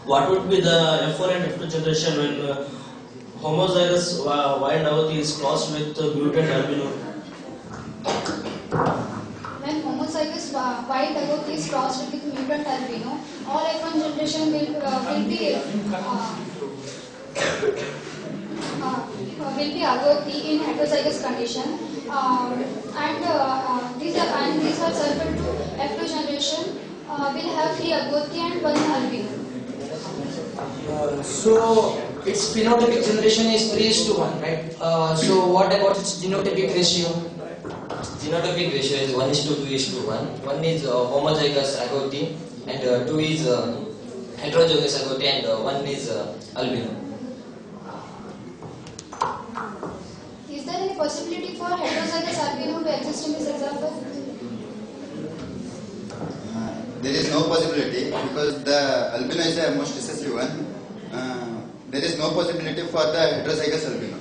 What would be the F1 and F2 generation when homozygous wild agatha is crossed with mutant albino? When homozygous wild agatha is crossed with mutant albino, all F1 generation will be agatha in heterozygous condition, and these are surveyed to F2 generation will have 3 agatha and 1 albino. So its phenotypic generation is 3:1, right? So what about its genotypic ratio? Genotypic ratio is 1:2:1. One is homozygous agatha and 2 is heterozygous agatha and 1 is albino. Is there any possibility for heterozygous albino to exist in this example? There is no possibility because the albino is the most recessive one. There is no possibility for the heterozygous albino.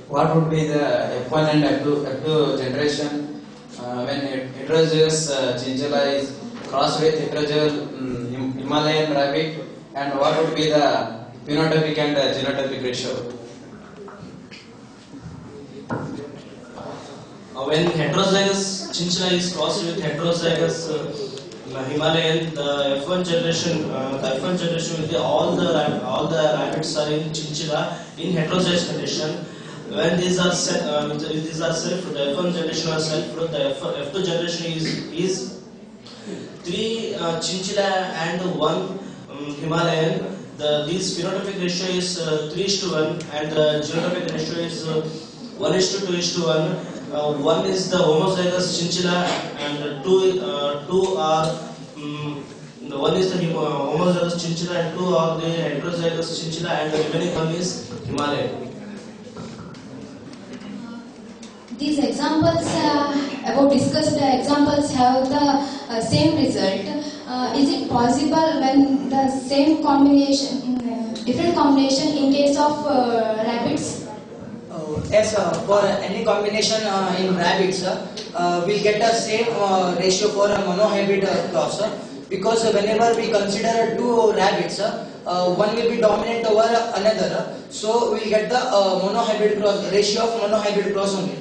What would be the F1 and F2 generation when heterozygous chinchilla is crossed with heterozygous Himalayan rabbit, and what would be the phenotypic and genotypic ratio? When heterozygous chinchilla is crossed with heterozygous Himalayan, the F1 generation will be all the rabbits are in chinchilla in heterozygous condition. When these are self, the F1 generation are self, the F2 generation is 3 chinchilla and 1 Himalayan. This phenotypic ratio is 3:1 and the genotypic ratio is 1:2:1. 1 is the homozygous chinchilla and 2 are 1 is the homozygous chinchilla and 2 are the heterozygous chinchilla, and the remaining 1 is Himalayan. These examples discussed examples have the same result. Is it possible when the same combination, different combination in case of rabbits? Yes, for any combination in rabbits, we'll get the same ratio for a monohybrid cross, because whenever we consider 2 rabbits, one will be dominant over another, so we'll get the monohybrid cross ratio of monohybrid cross only.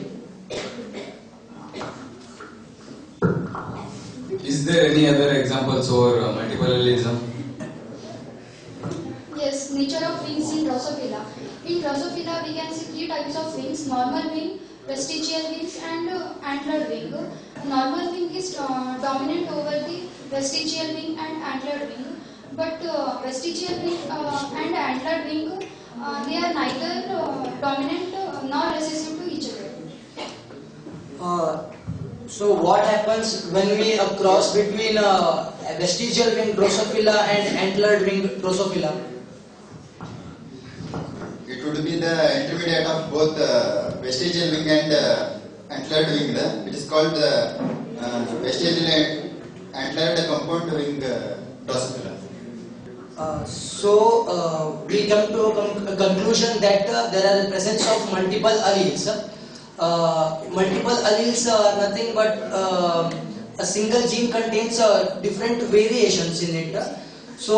Is there any other examples for multiple allelism? Yes, nature of wings in Drosophila. In Drosophila, we can see 3 types of wings: normal wing, vestigial wings, and antlered wing. Normal wing is dominant over the vestigial wing and antlered wing, but vestigial wing and antlered wing, they are neither dominant nor recessive to each other. So what happens when we cross between vestigial wing Drosophila and antlered wing Drosophila? It would be the intermediate of both vestigial wing and antlered wing. It is called the vestigial antlered compound wing Drosophila. So we come to a conclusion that there are the presence of multiple alleles. Multiple alleles are nothing but a single gene contains different variations in it. So,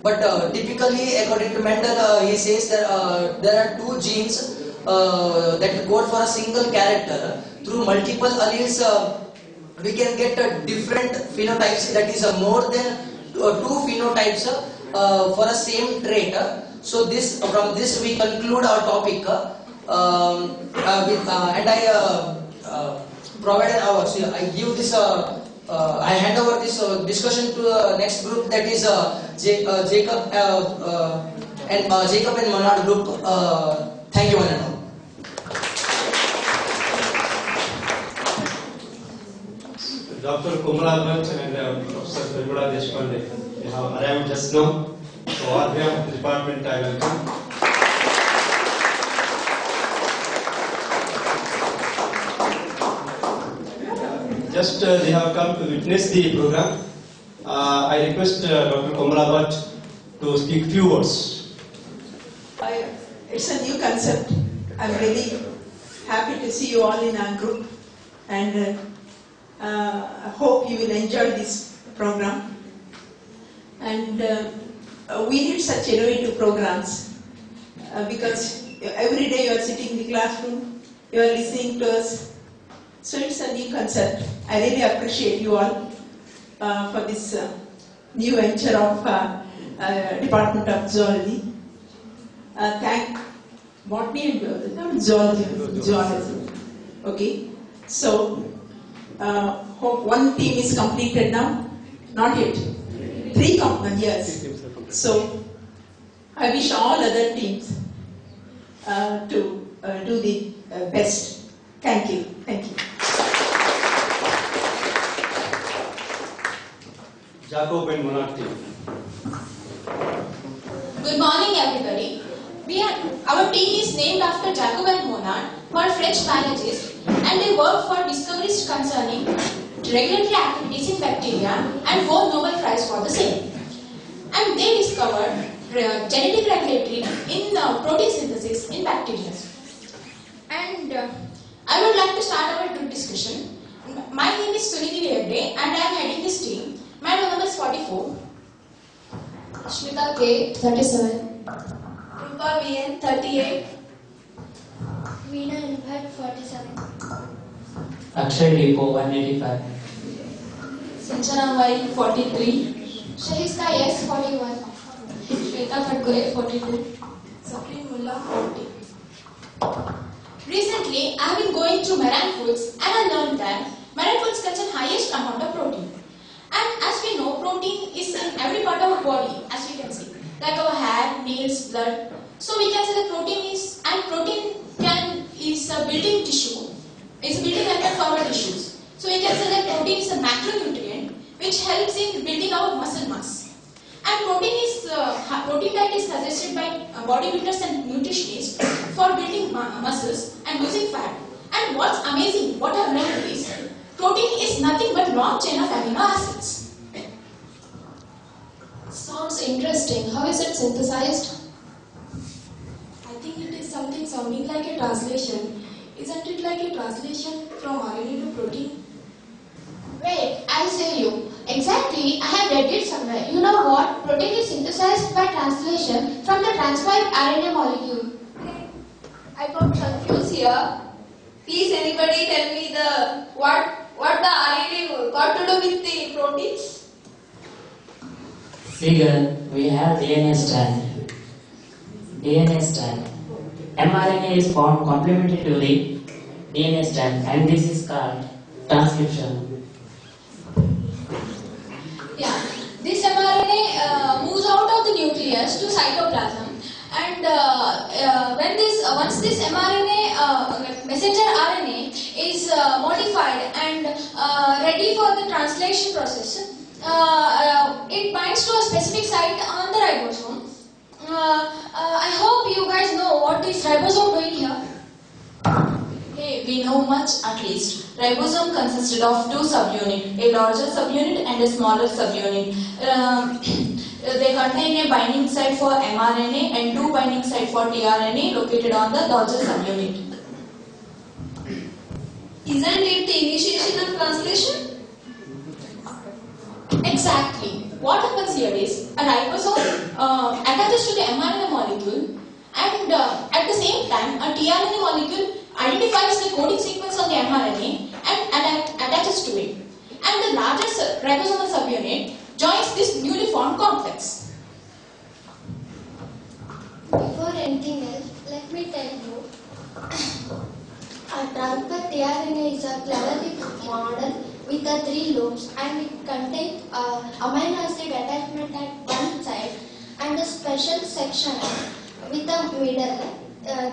but typically, according to Mendel, he says that there are 2 genes that code for a single character. Through multiple alleles, we can get different phenotypes. That is more than 2 phenotypes for a same trait. So, from this we conclude our topic. And I provided ours. I give this. I hand over this discussion to the next group, that is Jacob and Manad group. Thank you, one and all. Dr. Kumala Bhatt and Professor Sarvada Deshpande, they have arrived just now. So, on behalf of the department, I welcome. Just they have come to witness the program. I request Dr. Kumala Bhatt to speak few words. It's a new concept. I'm really happy to see you all in our group, and I hope you will enjoy this program. And we need such innovative programs because every day you are sitting in the classroom, you are listening to us. So it's a new concept. I really appreciate you all for this new venture of Department of Zoology. Thank botany and not zoology. Okay. So hope one team is completed now. Not yet. 3 yes. So I wish all other teams to do the best. Thank you. Thank you. Jacob and Monarch team. Good morning, everybody. Our team is named after Jacob and Monod, who are French biologists, and they work for discoveries concerning regulatory activities in bacteria and won Nobel Prize for the same. And they discovered genetic regulatory in protein synthesis in bacteria. And I would like to start our group discussion. My name is Sunidhi Hegde and I am heading this team. My roll number is 44. Shmita K, 37. Rupa VN, 38. Veena Nilbhat, 47. Akshay Depo, 185. Sanjana Y, 43. Shahista S, 41. Shweta Phadgure, 42. Sakin Mullah, 40. Recently, I have been going through marine foods and I learned that marine foods contain highest amount of protein. And as we know, protein is in every part of our body, as we can see, like our hair, nails, blood. So we can say that protein is a building tissue. It's a building element for our tissues. So we can say that protein is a macronutrient which helps in building our muscle mass. And protein diet is suggested by bodybuilders and nutritionists for building muscles and losing fat. And what's amazing, what I've learned is, protein is nothing but long chain of amino acids. Sounds interesting. How is it synthesized? I think it is something sounding like a translation. Isn't it like a translation from RNA to protein? Wait, I'll say you. Exactly, I have read it somewhere. You know what? Protein is synthesized by translation from the transcribed RNA molecule. I got confused here. Please, anybody tell me what the RNA got to do with the proteins? Figure, we have DNA strand. DNA strand. mRNA is formed complementary to the DNA strand, and this is called transcription. Yeah, this mRNA moves out of the nucleus to cytoplasm, and once this mRNA messenger RNA is modified and ready for the translation process, it binds to a specific site on the ribosome. I hope you guys know what is ribosome doing here. Hey, we know much at least. Ribosome consisted of 2 subunits, a larger subunit and a smaller subunit. They contain a binding site for mRNA and 2 binding sites for tRNA located on the larger subunit. Isn't it the initiation of translation? Exactly. What happens here is a ribosome attaches to the mRNA molecule, and at the same time a tRNA molecule identifies the coding sequence on the mRNA and attaches to it. And the larger ribosomal subunit joins this newly formed complex. Before anything else, let me tell you, a transfer tRNA is a cleverly model with the 3 loops, and it contains amino acid attachment at one side and a special section with a middle.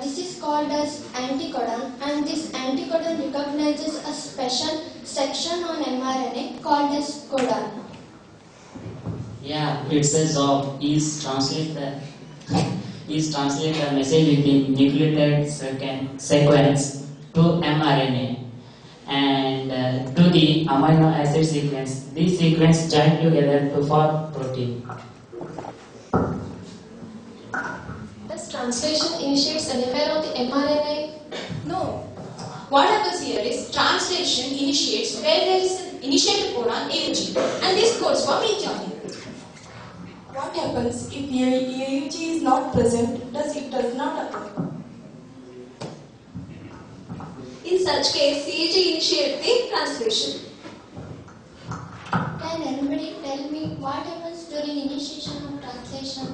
This is called as anticodon, and this anticodon recognizes a special section on mRNA called as codon. Yeah, it says is translate the message within nucleotide sequence to mRNA and to the amino acid sequence. These sequences join together to form protein. Does translation initiates anywhere on the mRNA? No. What happens here is translation initiates where there is an initiator codon AUG, and this codes for methionine. What happens if AUG is not present? Does not occur? In such case, CAG initiates the translation. Can anybody tell me what happens during initiation of translation?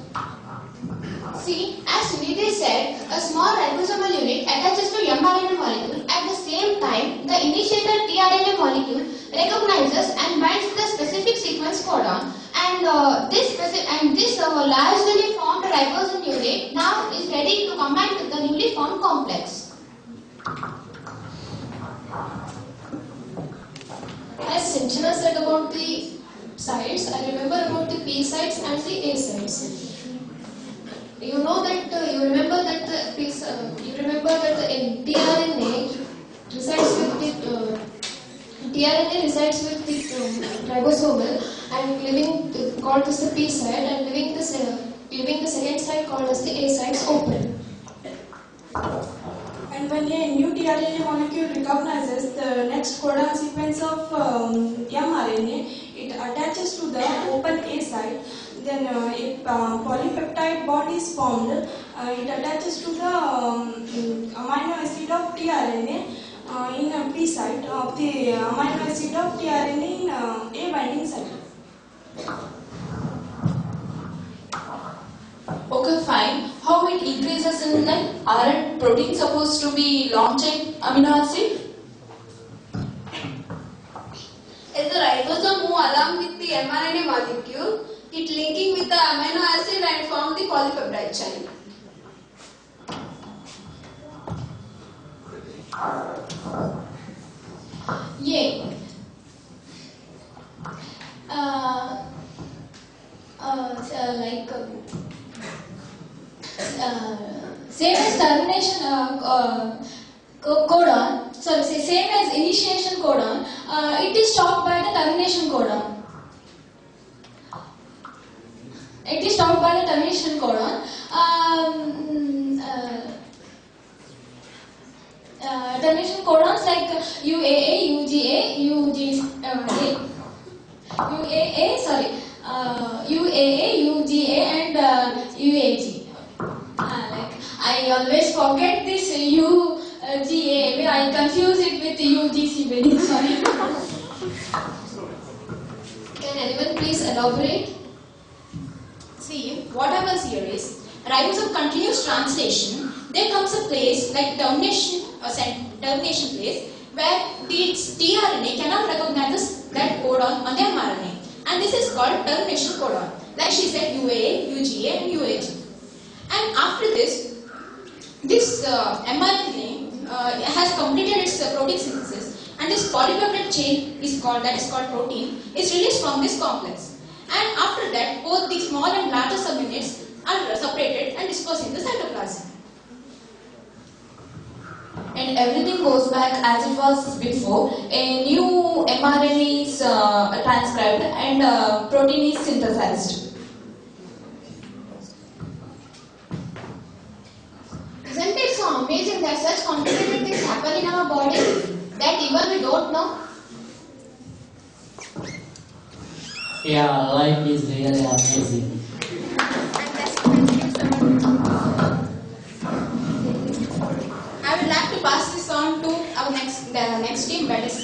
See, as Sunidhi said, a small ribosomal unit attaches to mRNA molecule. At the same time, the initiator tRNA molecule recognizes and binds the specific sequence codon, and this largely formed ribosome unit now is ready to combine with the newly formed complex. As Sinchana said about the sites, I remember about the P sites and the A sites. You know that you remember that the tRNA resides with the ribosomal and leaving called as the P site, and leaving the second site called as the A sites open. And when a new tRNA molecule recognizes the next codon sequence of mRNA, it attaches to the open A site. Then a polypeptide bond is formed. It attaches to the amino acid of tRNA in a P site of the amino acid of tRNA in A binding site. Okay, fine. How it increases in like aren't protein supposed to be long chain amino acid? As the ribosome move along with the mRNA molecule, it linking with the amino acid and form the polypeptide chain. Yeah. Same as termination codon, same as initiation codon, it is stopped by the termination codon. It is stopped by the termination codon. Termination codons like UAA, UGA, UAA, UGA and UAG. I always forget this UGA. I confuse it with UGC. Very sorry. Can anyone please elaborate? See, what happens here is ribosome continuous translation. There comes a place like termination place where its tRNA cannot recognize that codon on the mRNA, and this is called termination codon. Like she said, UAA, UGA, and UAG. And after this mRNA has completed its protein synthesis, and this polypeptide chain is called protein is released from this complex. And after that, both the small and larger subunits are separated and dispersed in the cytoplasm. And everything goes back as it was before. A new mRNA is transcribed and protein is synthesized. Isn't it so amazing that such complicated things happen in our body that even we don't know? Yeah, life is really amazing. I would like to pass this on to our next team, that is.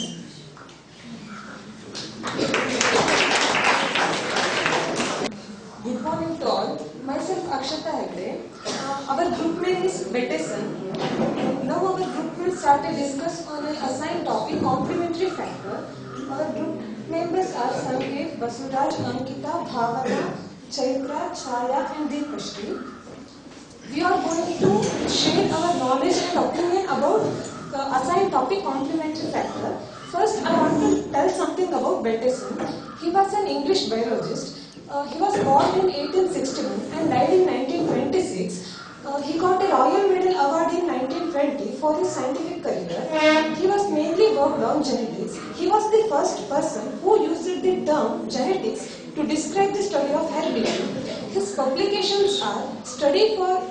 Good morning to all. Myself Akshata Hegde. Our group name is Beteson. Now our group will start a discuss on an assigned topic, complementary factor. Our group members are Sanket, Basuraj, Ankita, Bhavana, Chaitra, Chaya and Deepashri. We are going to share our knowledge and opinion about the assigned topic, complementary factor. First, I want to tell something about Beteson. He was an English biologist. He was born in 1861 and died in 1926. He got a Royal Medal Award in 1920 for his scientific career. He was mainly worked on genetics. He was the first person who used the term genetics to describe the study of heredity. His publications are Study for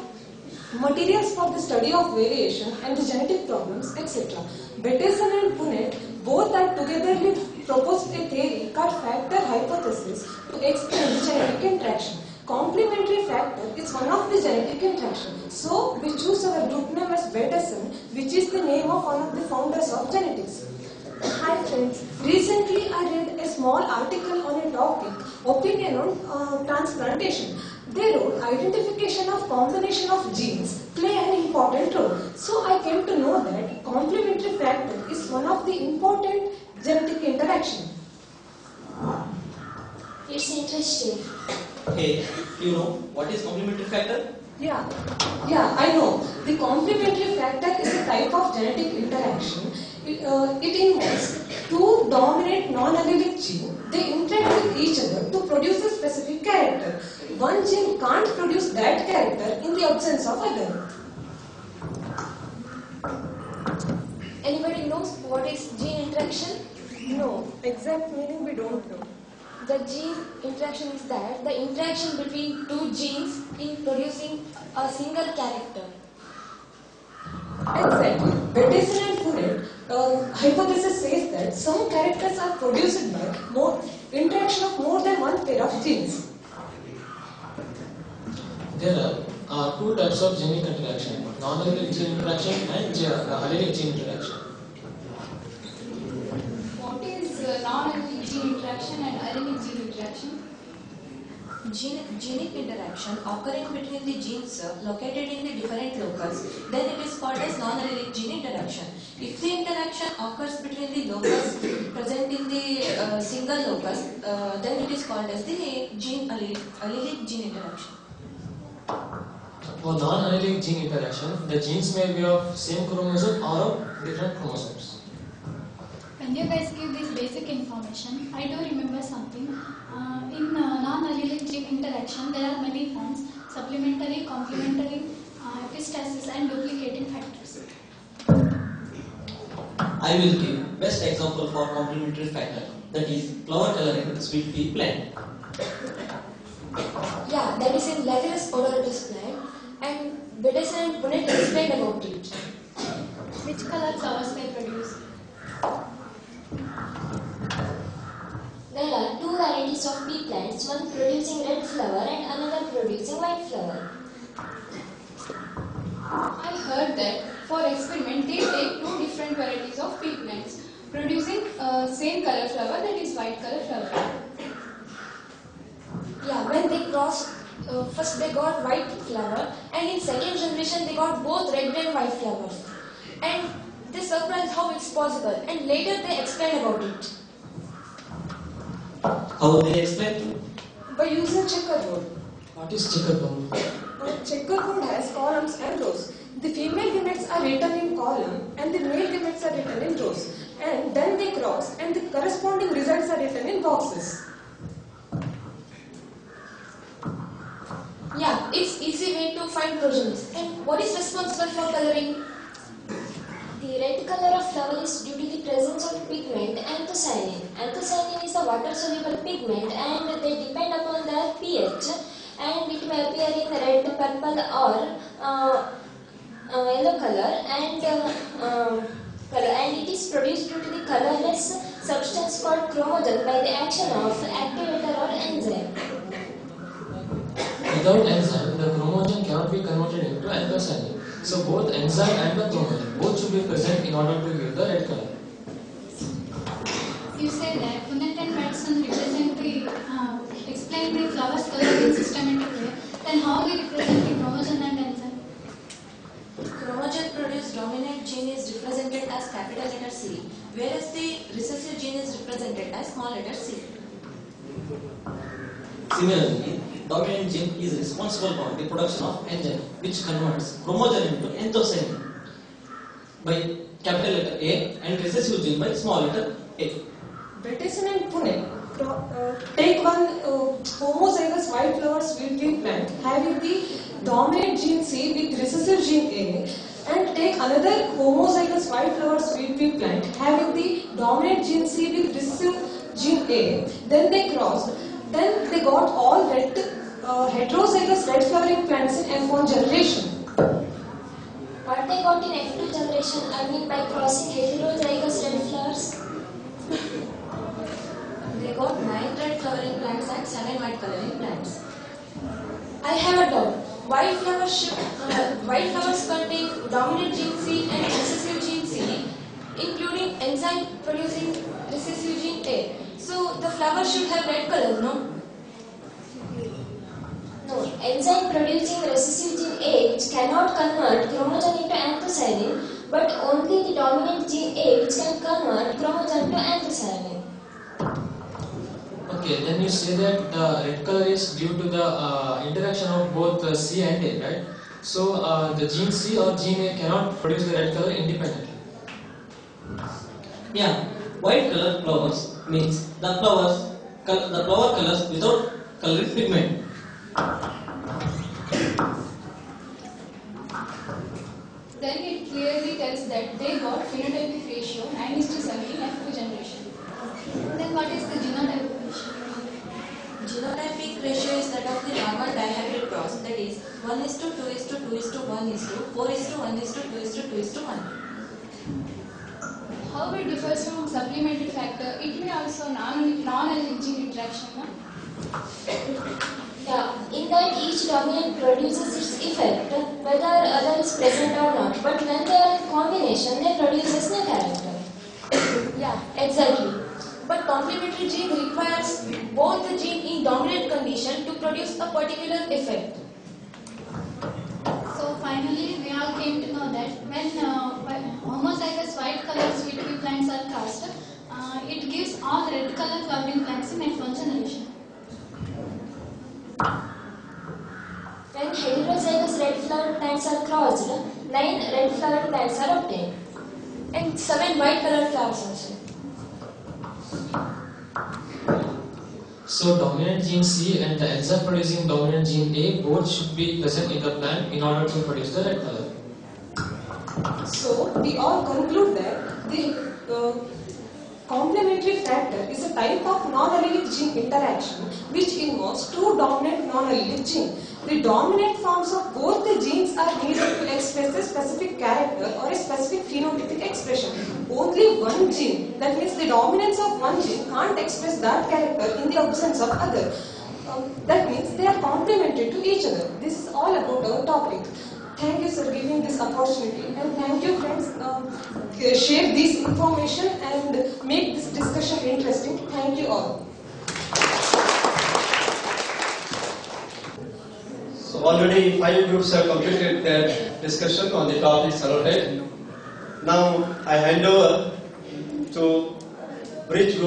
Materials for the Study of Variation and the Genetic Problems, etc. Beteson and Punnett Both are togetherly proposed a theory called factor hypothesis to explain genetic interaction. Complementary factor is one of the genetic interaction. So we choose our group name as Beteson, which is the name of one of the founders of genetics. Hi friends, recently I read a small article on a topic, opinion on transplantation. They wrote identification of combination of genes play an important role. So I came to know that complementary factor is one of the important genetic interaction. It's interesting. Hey, you know what is complementary factor? Yeah, I know. The complementary factor is a type of genetic interaction. It involves two dominant non-allelic genes. They interact with each other to produce a specific character. One gene can't produce that character in the absence of other. Anybody knows what is gene interaction? No, exact meaning we don't know. The gene interaction is that the interaction between two genes in producing a single character. Exactly. Beteson and Punnett hypothesis says that some characters are produced by interaction of more than one pair of genes. There are two types of genic interaction: non-allelic gene interaction and allelic gene interaction. What is non-allelic gene interaction and allelic gene interaction? Genic interaction occurring between the genes located in the different locus, then it is called as non-allelic gene interaction. If the interaction occurs between the locus present in the single locus, then it is called as the allelic gene interaction. For non-allelic gene interaction, the genes may be of same chromosome or of different chromosomes. When you guys give this basic information, I do remember something. In non-allelic gene interaction, there are many forms: supplementary, complementary, epistasis, and duplicating factors. I will give best example for complementary factor, that is flower coloring sweet pea plant. Yeah, that is in Lathyrus odoratus plant, and Beteson and Punnett explained about it. Which color flowers they produce? There are two varieties of pea plants, one producing red flower and another producing white flower. I heard that for experiment they take two different varieties of pea plants producing same color flower, that is white color flower. Yeah, when they crossed, first they got white flower, and in second generation they got both red and white flowers. And they surprised how it's possible, and later they explained about it. How they explain? By using checkerboard. What is checkerboard? Checkerboard has columns and rows. The female gametes are written in column and the male gametes are written in rows. And then they cross and the corresponding results are written in boxes. Yeah, it's easy way to find progenies. And what is responsible for coloring? The red color of flower is due to the presence of pigment anthocyanin. Anthocyanin is a water-soluble pigment and they depend upon their pH, and it may appear in red, purple or yellow color, and it is produced due to the colorless substance called chromogen by the action of activator or enzyme. Without enzyme, the chromogen cannot be converted into anthocyanin. So both enzyme and the chromogen both should be present in order to give the red color. You say that Punnett and Beteson represent the explain the flowers color in systematic way. Then how they represent the chromogen and enzyme? Chromogen produced dominant gene is represented as capital letter C, whereas the recessive gene is represented as small letter c. Similarly, dominant gene is responsible for the production of enzyme, which converts chromogen into anthocyanin by capital letter A and recessive gene by small letter a. Beteson and Punnett take one homozygous white flower sweet pea plant having the dominant gene C with recessive gene A, and take another homozygous white flower sweet pea plant having the dominant gene C with recessive gene A. Then they crossed. Then they got all red heterozygous red flowering plants in F1 generation. What they got in F2 generation, I mean by crossing heterozygous red flowers? they got 9 red flowering plants and 7 white coloring plants. I have a doubt. White flowers contain dominant gene C and recessive gene C, including enzyme producing recessive gene A. So the flower should have red color, no? No, enzyme producing recessive gene A which cannot convert chromogen into anthocyanin, but only the dominant gene A which can convert chromogen to anthocyanin. Okay, then you say that the red color is due to the interaction of both C and A, right? So the gene C or gene A cannot produce the red color independently. Yeah, white color flowers means the flower colors without coloring pigment. Then it clearly tells that they got phenotypic ratio 9:7 in F2 generation. Then what is the genotypic ratio? Genotypic ratio is that of the normal dihybrid cross, that is 1:2:2:1:4:1:2:1. How it differs from supplementary factor? It may also non-allergic gene interaction, no? Yeah, in that each dominant produces its effect, whether other is present or not. But when they are in combination, they produce new character. Yeah, exactly. But complementary gene requires both the gene in dominant condition to produce a particular effect. So finally, we all came to know that when homozygous white color sweet pea plants are cast, it gives all red color flowering plants in F1 generation. When heterozygous red flowered plants are crossed, 9 red flowered plants are obtained. And 7 white colored flowers also. So dominant gene C and the enzyme producing dominant gene A both should be present in the plant in order to produce the red color. So we all conclude that the complementary factor is a type of non-allelic gene interaction which involves two dominant non-allelic genes. The dominant forms of both the genes are needed to express a specific character or a specific phenotypic expression. Only one gene, that means the dominance of one gene, can't express that character in the absence of other. That means they are complementary to each other. This is all about our topic. Thank you for giving this opportunity, and thank you friends, share this information and make this discussion interesting. Thank you all. So already 5 groups have completed their discussion on the topics allotted. Now I hand over to Bridge Group.